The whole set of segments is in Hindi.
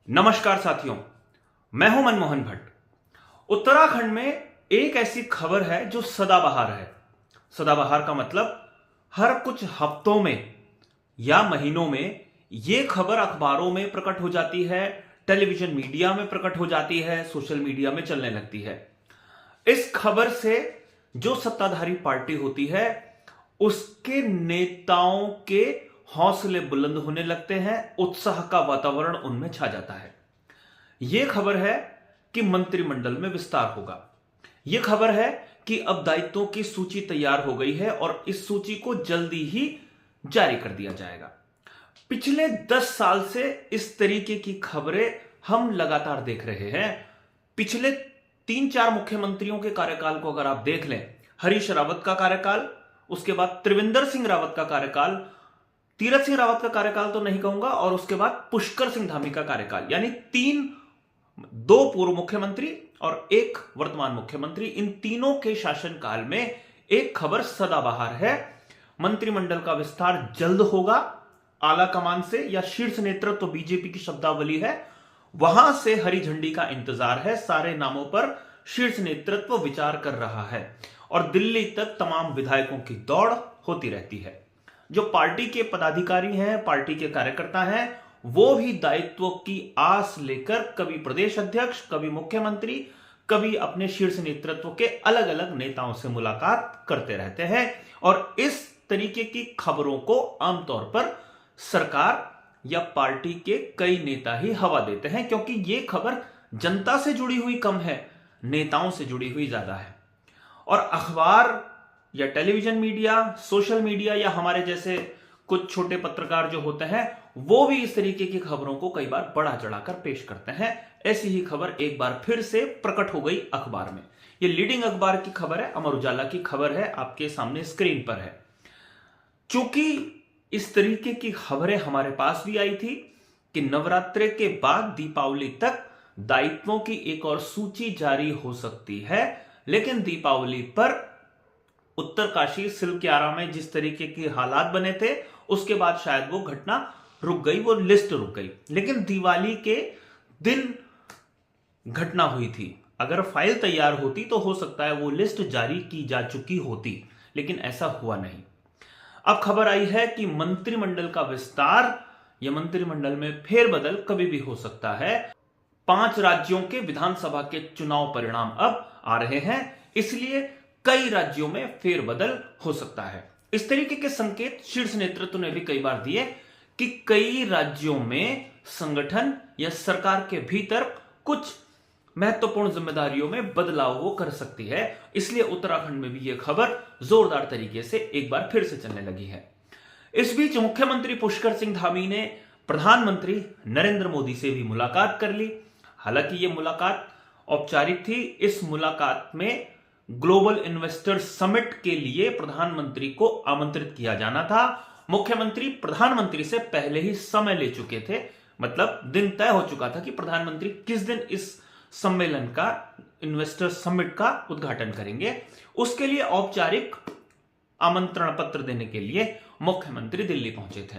नमस्कार साथियों, मैं हूं मनमोहन भट्ट। उत्तराखंड में एक ऐसी खबर है जो सदाबहार है। सदाबहार का मतलब हर कुछ हफ्तों में या महीनों में यह खबर अखबारों में प्रकट हो जाती है, टेलीविजन मीडिया में प्रकट हो जाती है, सोशल मीडिया में चलने लगती है। इस खबर से जो सत्ताधारी पार्टी होती है उसके नेताओं के हौसले बुलंद होने लगते हैं, उत्साह का वातावरण उनमें छा जाता है। यह खबर है कि मंत्रिमंडल में विस्तार होगा। यह खबर है कि अब दायित्वों की सूची तैयार हो गई है और इस सूची को जल्दी ही जारी कर दिया जाएगा। पिछले 10 साल से इस तरीके की खबरें हम लगातार देख रहे हैं। पिछले 3-4 मुख्यमंत्रियों के कार्यकाल को अगर आप देख लें, हरीश रावत का कार्यकाल, उसके बाद त्रिवेंद्र सिंह रावत का कार्यकाल, तीरथ सिंह रावत का कार्यकाल तो नहीं कहूंगा, और उसके बाद पुष्कर सिंह धामी का कार्यकाल, यानी 2 पूर्व मुख्यमंत्री और 1 वर्तमान मुख्यमंत्री, इन तीनों के शासनकाल में एक खबर सदाबहार है। मंत्रिमंडल का विस्तार जल्द होगा। आला कमान से या शीर्ष नेतृत्व, तो बीजेपी की शब्दावली है, वहां से हरी झंडी का इंतजार है। सारे नामों पर शीर्ष नेतृत्व विचार कर रहा है और दिल्ली तक तमाम विधायकों की दौड़ होती रहती है। जो पार्टी के पदाधिकारी हैं, पार्टी के कार्यकर्ता हैं, वो भी दायित्व की आस लेकर कभी प्रदेश अध्यक्ष, कभी मुख्यमंत्री, कभी अपने शीर्ष नेतृत्व के अलग अलग नेताओं से मुलाकात करते रहते हैं। और इस तरीके की खबरों को आमतौर पर सरकार या पार्टी के कई नेता ही हवा देते हैं, क्योंकि यह खबर जनता से जुड़ी हुई कम है, नेताओं से जुड़ी हुई ज्यादा है। और अखबार या टेलीविजन मीडिया, सोशल मीडिया या हमारे जैसे कुछ छोटे पत्रकार जो होते हैं, वो भी इस तरीके की खबरों को कई बार बढ़ा चढ़ाकर पेश करते हैं। ऐसी ही खबर एक बार फिर से प्रकट हो गई अखबार में। ये लीडिंग अखबार की खबर है, अमर उजाला की खबर है, आपके सामने स्क्रीन पर है। चूंकि इस तरीके की खबरें हमारे पास भी आई थी कि नवरात्रि के बाद दीपावली तक दायित्वों की एक और सूची जारी हो सकती है, लेकिन दीपावली पर उत्तरकाशी सिलक्यारा में जिस तरीके के हालात बने थे, उसके बाद शायद वो घटना रुक गई, वो लिस्ट रुक गई। लेकिन दिवाली के दिन घटना हुई थी। अगर फाइल तैयार होती तो हो सकता है वो लिस्ट जारी की जा चुकी होती, लेकिन ऐसा हुआ नहीं। अब खबर आई है कि मंत्रिमंडल का विस्तार या मंत्रिमंडल में फेरबदल कभी भी हो सकता है। 5 राज्यों के विधानसभा के चुनाव परिणाम अब आ रहे हैं, इसलिए कई राज्यों में फेरबदल हो सकता है। इस तरीके के संकेत शीर्ष नेतृत्व ने भी कई बार दिए कि कई राज्यों में संगठन या सरकार के भीतर कुछ महत्वपूर्ण जिम्मेदारियों में बदलाव वो कर सकती है। इसलिए उत्तराखंड में भी यह खबर जोरदार तरीके से एक बार फिर से चलने लगी है। इस बीच मुख्यमंत्री पुष्कर सिंह धामी ने प्रधानमंत्री नरेंद्र मोदी से भी मुलाकात कर ली। हालांकि यह मुलाकात औपचारिक थी। इस मुलाकात में ग्लोबल इन्वेस्टर समिट के लिए प्रधानमंत्री को आमंत्रित किया जाना था। मुख्यमंत्री प्रधानमंत्री से पहले ही समय ले चुके थे, मतलब दिन तय हो चुका था कि प्रधानमंत्री किस दिन इस सम्मेलन का, इन्वेस्टर समिट का उद्घाटन करेंगे। उसके लिए औपचारिक आमंत्रण पत्र देने के लिए मुख्यमंत्री दिल्ली पहुंचे थे।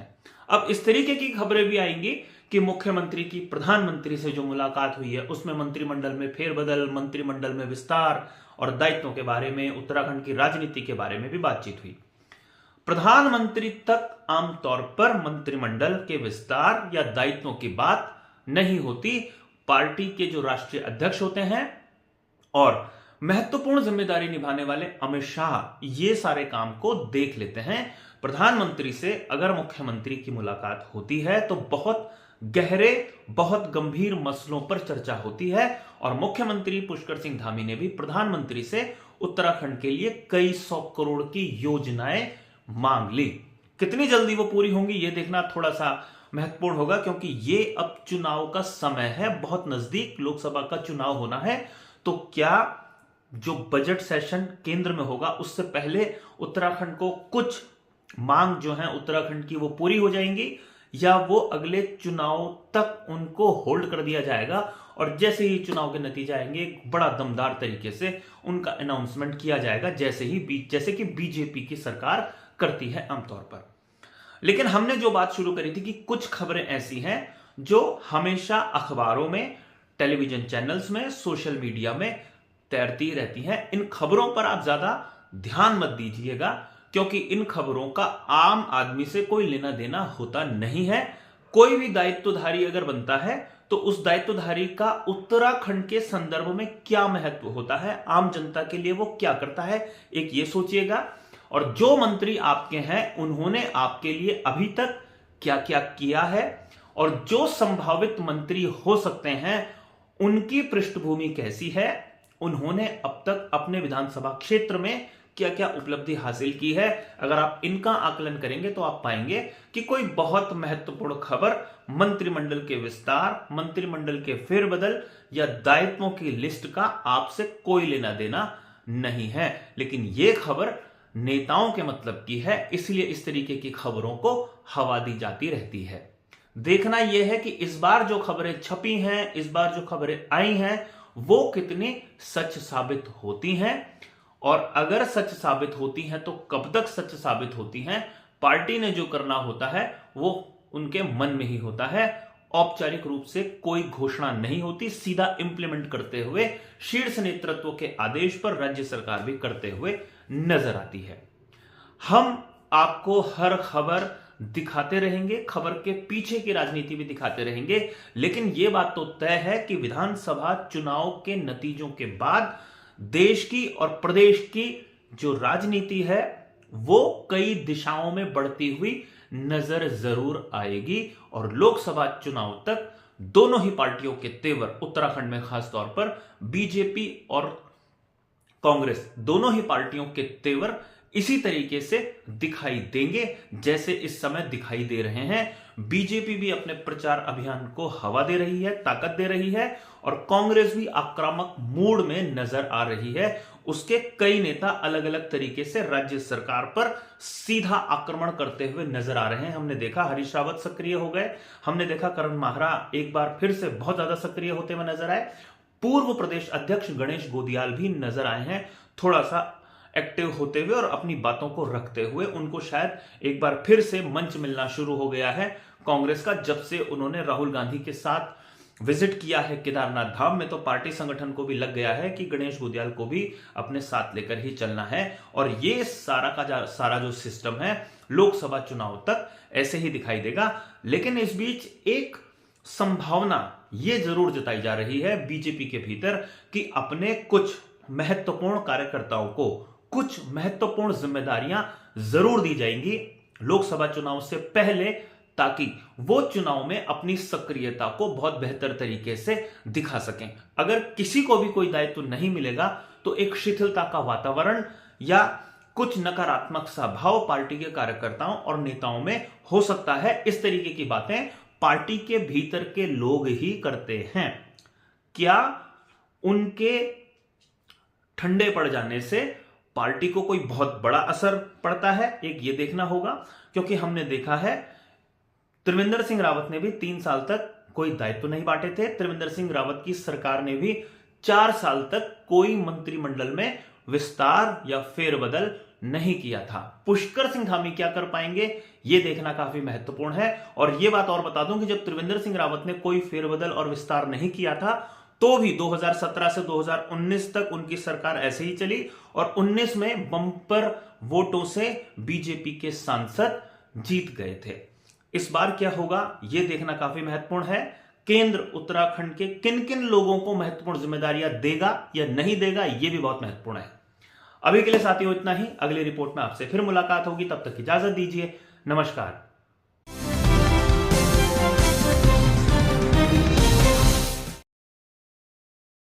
अब इस तरीके की खबरें भी आएंगी कि मुख्यमंत्री की प्रधानमंत्री से जो मुलाकात हुई है उसमें मंत्रिमंडल में फेरबदल, मंत्रिमंडल में विस्तार और दायित्वों के बारे में, उत्तराखंड की राजनीति के बारे में भी बातचीत हुई। प्रधानमंत्री तक आमतौर पर मंत्रिमंडल के विस्तार या दायित्वों की बात नहीं होती। पार्टी के जो राष्ट्रीय अध्यक्ष होते हैं और महत्वपूर्ण जिम्मेदारी निभाने वाले अमित शाह ये सारे काम को देख लेते हैं। प्रधानमंत्री से अगर मुख्यमंत्री की मुलाकात होती है तो बहुत गहरे, बहुत गंभीर मसलों पर चर्चा होती है। और मुख्यमंत्री पुष्कर सिंह धामी ने भी प्रधानमंत्री से उत्तराखंड के लिए कई 100 करोड़ की योजनाएं मांग ली। कितनी जल्दी वो पूरी होंगी ये देखना थोड़ा सा महत्वपूर्ण होगा, क्योंकि ये अब चुनाव का समय है, बहुत नजदीक लोकसभा का चुनाव होना है। तो क्या जो बजट सेशन केंद्र में होगा उससे पहले उत्तराखंड को कुछ मांग जो है उत्तराखंड की वो पूरी हो जाएंगी, या वो अगले चुनाव तक उनको होल्ड कर दिया जाएगा और जैसे ही चुनाव के नतीजे आएंगे बड़ा दमदार तरीके से उनका अनाउंसमेंट किया जाएगा, जैसे कि बीजेपी की सरकार करती है आमतौर पर। लेकिन हमने जो बात शुरू करी थी कि कुछ खबरें ऐसी हैं जो हमेशा अखबारों में, टेलीविजन चैनल्स में, सोशल मीडिया में तैरती रहती हैं। इन खबरों पर आप ज्यादा ध्यान मत दीजिएगा, क्योंकि इन खबरों का आम आदमी से कोई लेना देना होता नहीं है। कोई भी दायित्वधारी अगर बनता है तो उस दायित्वधारी का उत्तराखंड के संदर्भ में क्या महत्व होता है, आम जनता के लिए वो क्या करता है, एक ये सोचिएगा। और जो मंत्री आपके हैं उन्होंने आपके लिए अभी तक क्या क्या किया है, और जो संभावित मंत्री हो सकते हैं उनकी पृष्ठभूमि कैसी है, उन्होंने अब तक अपने विधानसभा क्षेत्र में क्या क्या उपलब्धि हासिल की है। अगर आप इनका आकलन करेंगे तो आप पाएंगे कि कोई बहुत महत्वपूर्ण खबर मंत्रिमंडल के विस्तार, मंत्रिमंडल के फेरबदल या दायित्वों की लिस्ट का आपसे कोई लेना देना नहीं है। लेकिन यह खबर नेताओं के मतलब की है, इसलिए इस तरीके की खबरों को हवा दी जाती रहती है। देखना यह है कि इस बार जो खबरें छपी हैं, इस बार जो खबरें आई हैं, वो कितनी सच साबित होती हैं, और अगर सच साबित होती हैं तो कब तक सच साबित होती हैं। पार्टी ने जो करना होता है वो उनके मन में ही होता है, औपचारिक रूप से कोई घोषणा नहीं होती, सीधा इंप्लीमेंट करते हुए शीर्ष नेतृत्व के आदेश पर राज्य सरकार भी करते हुए नजर आती है। हम आपको हर खबर दिखाते रहेंगे, खबर के पीछे की राजनीति भी दिखाते रहेंगे, लेकिन यह बात तो तय है कि विधानसभा चुनाव के नतीजों के बाद देश की और प्रदेश की जो राजनीति है वो कई दिशाओं में बढ़ती हुई नजर जरूर आएगी, और लोकसभा चुनाव तक दोनों ही पार्टियों के तेवर, उत्तराखंड में खासतौर पर बीजेपी और कांग्रेस, दोनों ही पार्टियों के तेवर इसी तरीके से दिखाई देंगे जैसे इस समय दिखाई दे रहे हैं। बीजेपी भी अपने प्रचार अभियान को हवा दे रही है, ताकत दे रही है, और कांग्रेस भी आक्रामक मूड में नजर आ रही है। उसके कई नेता अलग अलग तरीके से राज्य सरकार पर सीधा आक्रमण करते हुए नजर आ रहे हैं। हमने देखा हरीश रावत सक्रिय हो गए, हमने देखा करण माहरा एक बार फिर से बहुत ज्यादा सक्रिय होते हुए नजर आए, पूर्व प्रदेश अध्यक्ष गणेश गोदियाल भी नजर आए हैं थोड़ा सा एक्टिव होते हुए और अपनी बातों को रखते हुए। उनको शायद एक बार फिर से मंच मिलना शुरू हो गया है कांग्रेस का, जब से उन्होंने राहुल गांधी के साथ विजिट किया है केदारनाथ धाम में। तो पार्टी संगठन को भी लग गया है कि गणेश गोदियाल को भी अपने साथ लेकर ही चलना है, और ये सारा जो सिस्टम है लोकसभा चुनाव तक ऐसे ही दिखाई देगा। लेकिन इस बीच एक संभावना ये जरूर जताई जा रही है बीजेपी के भीतर कि अपने कुछ महत्वपूर्ण कार्यकर्ताओं को कुछ महत्वपूर्ण जिम्मेदारियां जरूर दी जाएंगी लोकसभा चुनाव से पहले, ताकि वो चुनाव में अपनी सक्रियता को बहुत बेहतर तरीके से दिखा सकें। अगर किसी को भी कोई दायित्व नहीं मिलेगा तो एक शिथिलता का वातावरण या कुछ नकारात्मक सा भाव पार्टी के कार्यकर्ताओं और नेताओं में हो सकता है। इस तरीके की बातें पार्टी के भीतर के लोग ही करते हैं। क्या उनके ठंडे पड़ जाने से पार्टी को कोई बहुत बड़ा असर पड़ता है, एक ये देखना होगा। क्योंकि हमने देखा है त्रिवेंद्र सिंह रावत ने भी 3 साल तक कोई दायित्व नहीं बांटे थे। त्रिवेंद्र सिंह रावत की सरकार ने भी 4 साल तक कोई मंत्रिमंडल में विस्तार या फेरबदल नहीं किया था। पुष्कर सिंह धामी क्या कर पाएंगे ये देखना काफी महत्वपूर्ण है। और यह बात और बता दूं कि जब त्रिवेंद्र सिंह रावत ने कोई फेरबदल और विस्तार नहीं किया था तो भी 2017 से 2019 तक उनकी सरकार ऐसे ही चली, और 19 में बंपर वोटों से बीजेपी के सांसद जीत गए थे। इस बार क्या होगा यह देखना काफी महत्वपूर्ण है। केंद्र उत्तराखंड के किन किन लोगों को महत्वपूर्ण जिम्मेदारियां देगा या नहीं देगा, यह भी बहुत महत्वपूर्ण है। अभी के लिए साथियों इतना ही। अगली रिपोर्ट में आपसे फिर मुलाकात होगी, तब तक इजाजत दीजिए। नमस्कार।